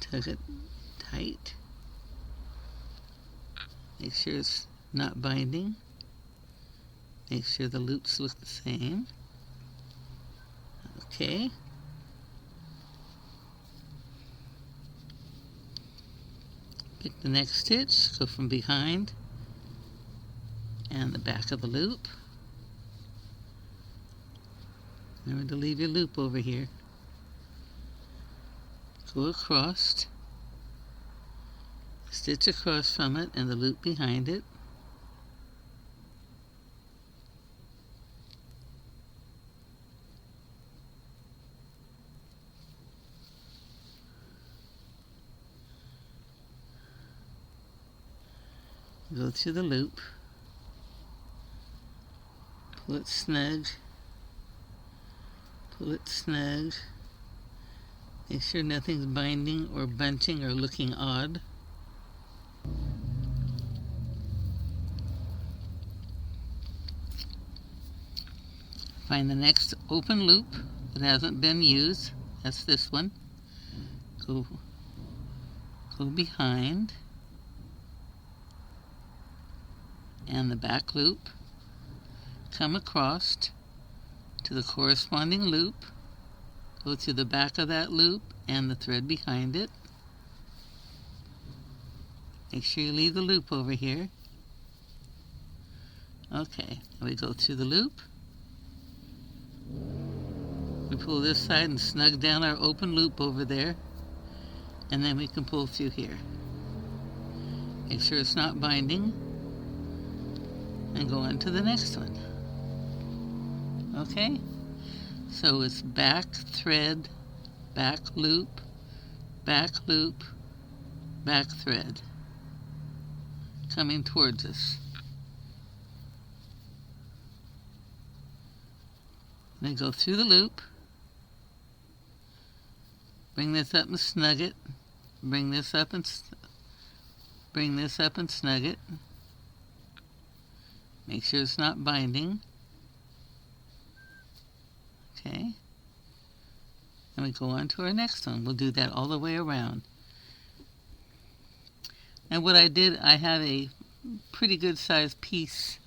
Tug it tight. Make sure it's not binding. Make sure the loops look the same. Okay. Pick the next stitch, go from behind and the back of the loop. Remember to leave your loop over here. Go across, stitch across from it and the loop behind it. Go through the loop, pull it snug, pull it snug. Make sure nothing's binding or bunching or looking odd. Find the next open loop that hasn't been used. That's this one. Go behind and the back loop. Come across to the corresponding loop. Go to the back of that loop and the thread behind it. Make sure you leave the loop over here. Okay, we go through the loop. We pull this side and snug down our open loop over there, and then we can pull through here. Make sure it's not binding, and go on to the next one. Okay? So it's back thread, back loop, back loop, back thread, coming towards us. Then go through the loop, bring this up and snug it, bring this up and snug it. Make sure it's not binding. Okay, and we go on to our next one. We'll do that all the way around. And what I did, I have a pretty good sized piece,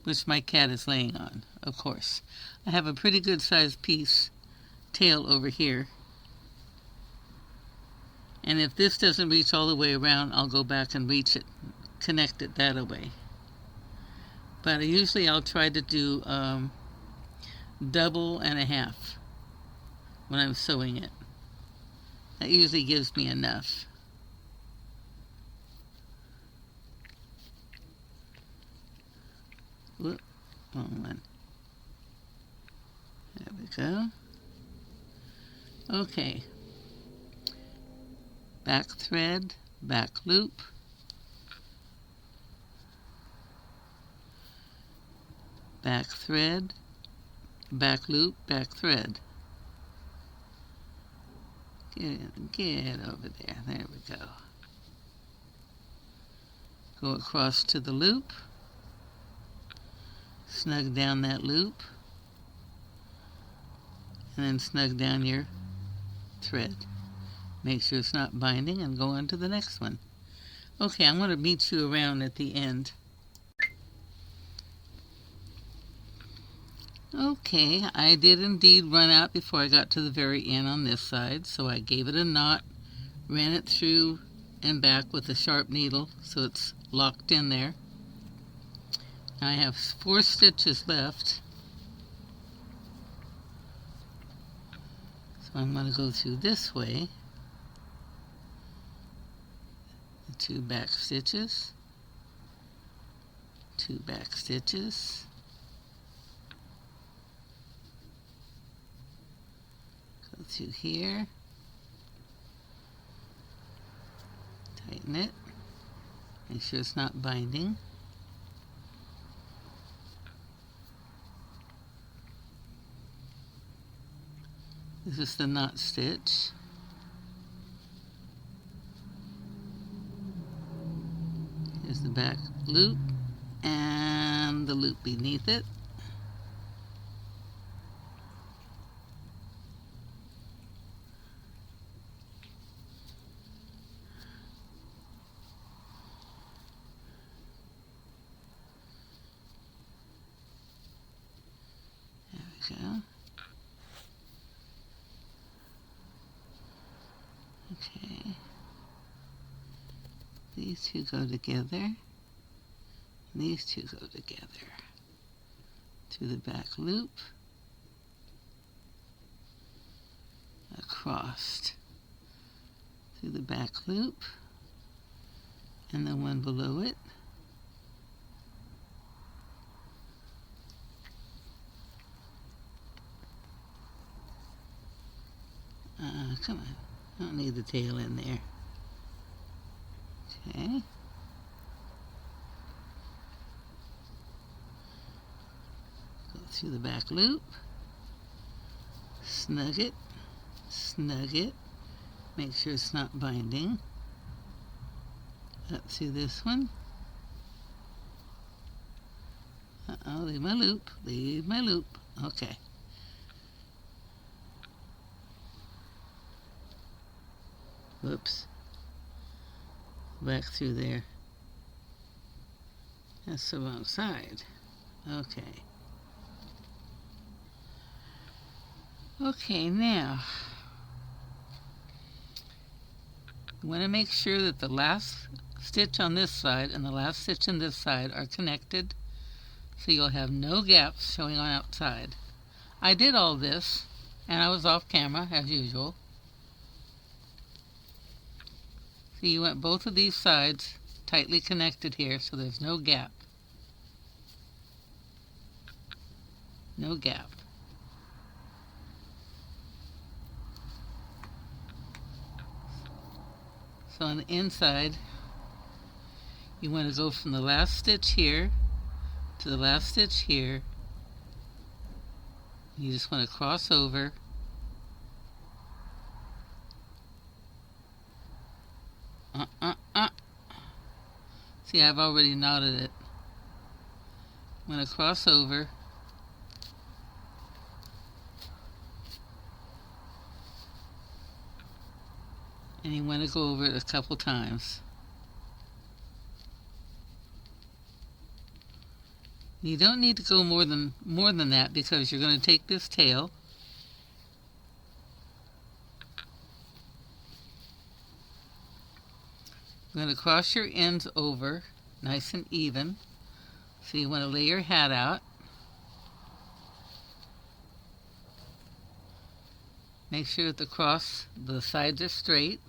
which my cat is laying on, of course. I have a pretty good sized piece, tail over here. And if this doesn't reach all the way around, I'll go back and reach it, connect it that way. But usually I'll try to do double and a half when I'm sewing it. That usually gives me enough. Whoop, wrong one. There we go. Okay. Back thread, back loop. Back thread, back loop, back thread. Get over there. There we go. Go across to the loop. Snug down that loop. And then snug down your thread. Make sure it's not binding and go on to the next one. Okay, I'm going to meet you around at the end. Okay, I did indeed run out before I got to the very end on this side, so I gave it a knot, ran it through and back with a sharp needle so it's locked in there. I have 4 stitches left. So I'm going to go through this way, the 2 back stitches, 2 back stitches, go through here, tighten it, make sure it's not binding. This is the knot stitch. Here's the back loop and the loop beneath it. There we go. Okay, these 2 go together, these 2 go together, through the back loop, across, through the back loop, and the one below it, come on. I don't need the tail in there. Okay. Go through the back loop. Snug it. Snug it. Make sure it's not binding. Up through this one. Uh-oh, leave my loop. Leave my loop. Okay. Whoops. Back through there. That's the wrong side. Okay. Okay, now you want to make sure that the last stitch on this side and the last stitch on this side are connected, so you'll have no gaps showing on outside. I did all this and I was off camera as usual. See, you want both of these sides tightly connected here so there's no gap. No gap. So on the inside, you want to go from the last stitch here to the last stitch here. You just want to cross over. See, I've already knotted it. I'm going to cross over. And you want to go over it a couple times. You don't need to go more than that because you're going to take this tail you're going to cross your ends over nice and even. So you want to lay your hat out. Make sure that the sides are straight.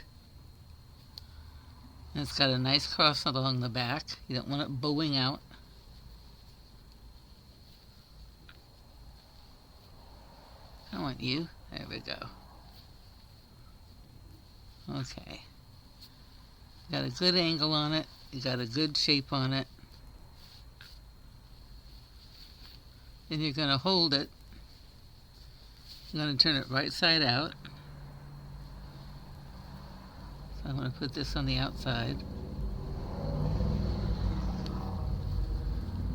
And it's got a nice cross along the back. You don't want it bowing out. I want you. There we go. Okay. Got a good angle on it. You got a good shape on it. Then you're going to hold it. I'm going to turn it right side out. So I'm going to put this on the outside.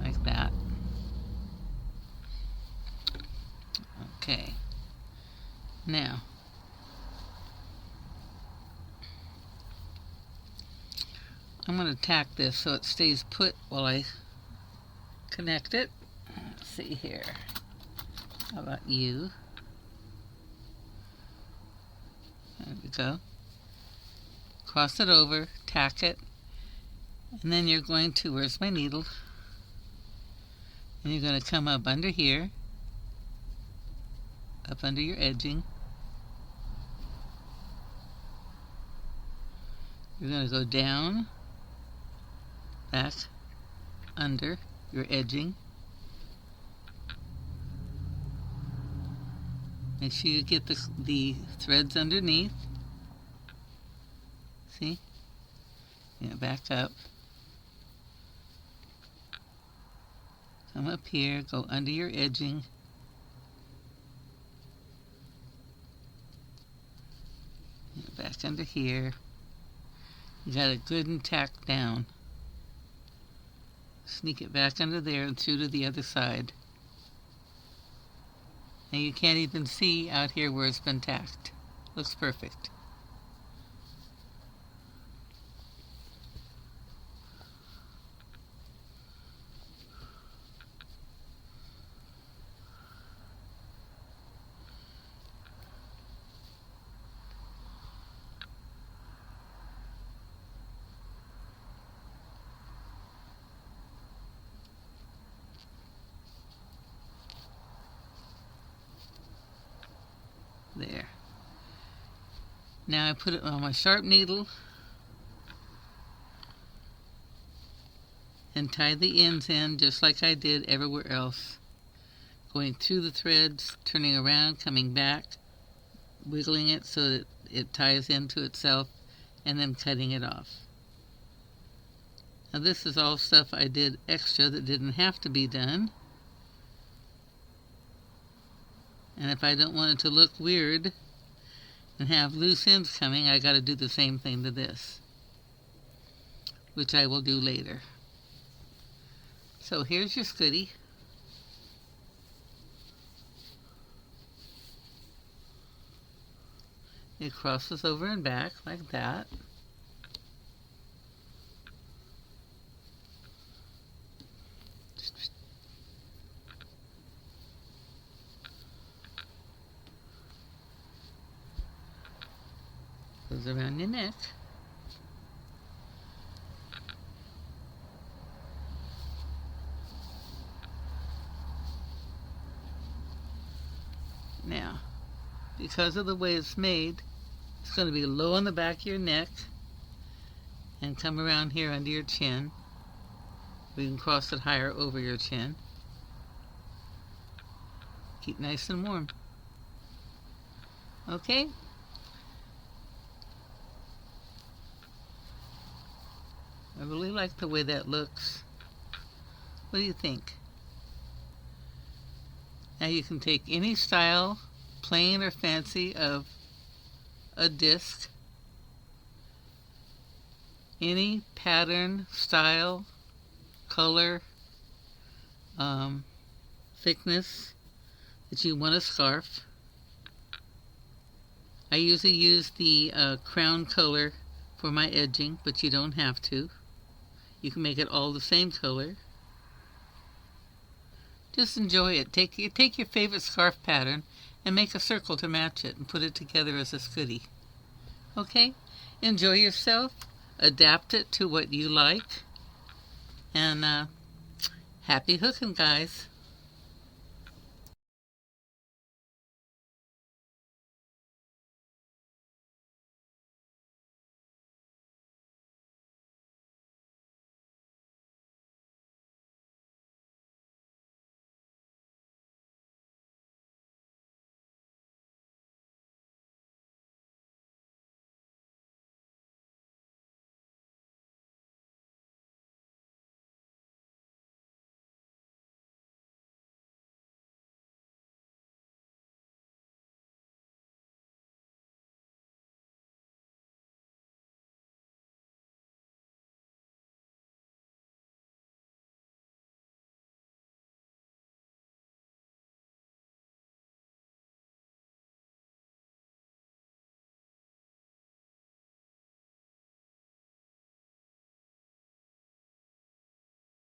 Like that. Okay. Now, I'm going to tack this so it stays put while I connect it. Let's see here. How about you? There we go. Cross it over, tack it, and then you're going to, where's my needle? And you're going to come up under here, up under your edging, You're going to go down, back, under your edging. Make sure you get the threads underneath. See? Yeah, back up. Come up here, go under your edging. Back under here. You got it good and tacked down. Sneak it back under there and through to the other side. Now you can't even see out here where it's been tacked. Looks perfect. There. Now I put it on my sharp needle and tie the ends in just like I did everywhere else. Going through the threads, turning around, coming back, wiggling it so that it ties into itself, and then cutting it off. Now this is all stuff I did extra that didn't have to be done. And if I don't want it to look weird and have loose ends coming, I got to do the same thing to this, which I will do later. So here's your Scoodie. It crosses over and back like that. Goes around your neck. Now, because of the way it's made, it's going to be low on the back of your neck and come around here under your chin. We can cross it higher over your chin. Keep nice and warm. Okay? I really like the way that looks. What do you think? Now you can take any style, plain or fancy, of a disc. Any pattern, style, color, thickness that you want a scarf. I usually use the crown color for my edging, but you don't have to. You can make it all the same color. Just enjoy it. Take your favorite scarf pattern and make a circle to match it and put it together as a Scoodie. Okay? Enjoy yourself. Adapt it to what you like. And happy hooking, guys.